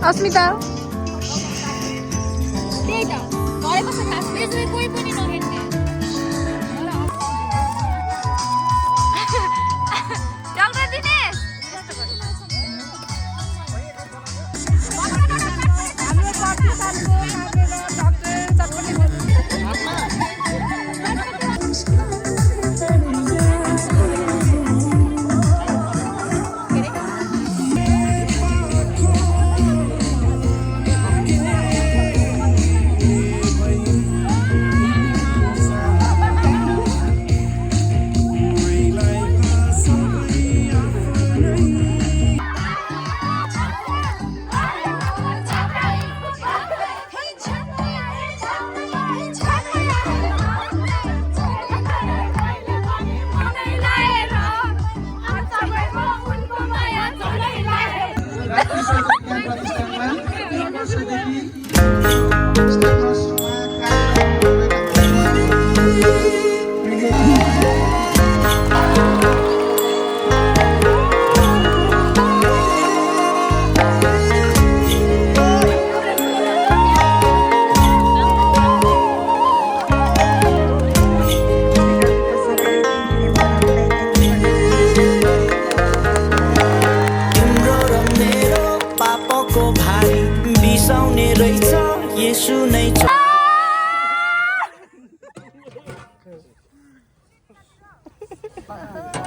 अस्मिता त्यही त घरै कस्तो खास बेच्ने कोही पनि नहेर्ने चल्दै दिने हाम्रो पार्टीसालको काटेर डाक्टर चटपटी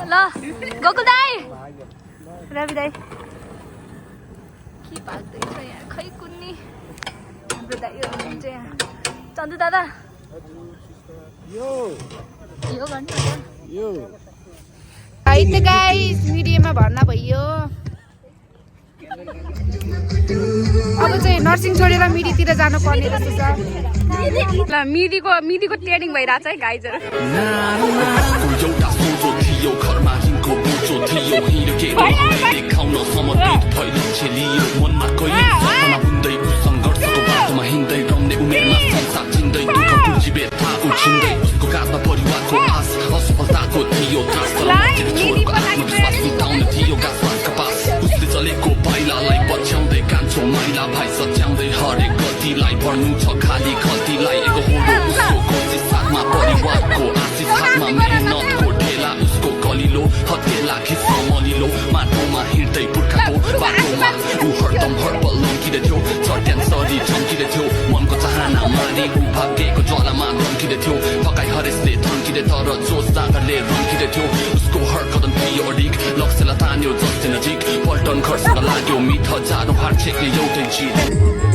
ल गोकुल दाई रवि दाई के भाग्दैछ यहाँ खै कुन्नी हाम्रो दाई हुनुहुन्छ यहाँ चन्दु दादा यो गर्नु है त गाइस मिडियामा भर्ना भइयो अब चाहिँ नर्सिङ छोडेर मिडीतिर जानु पर्ने जस्तो छ ल मिडीको ट्रेनिङ भइरहेछ है गाइजहरु चलेको पाइलालाई पछ्याउँदै कान्छो माइला भाइ सच्याउँदै हरेक गतिलाई पर्नु छ खाली खल्तीलाई एक होडो उसको कोसिस साथमा परिवारको आशिष हातमा मेहनतको ढेला उसको कलिलो हत्केला खिच्न मलिलो माटोमा हिँड्दै पुर्खाको बाटोमा ऊ हरदम हर्बल लम्किँदै थियो चट्यान सरी चम्किँदै थियो मनको चाहना मारी ऊ भाग्यको ज्वालामा धम्किँदै थियो पकाइ हरेसले धम्किँदै तर जोस जागरले रम्किँदै थियो उसको हर कदम थियो अडिक लक्ष्यलाई तान्यो जस्तै नजिक पल्टन खर्सँग लाग्यो मिट हजारौँ हार छेक्ने एउटै चिज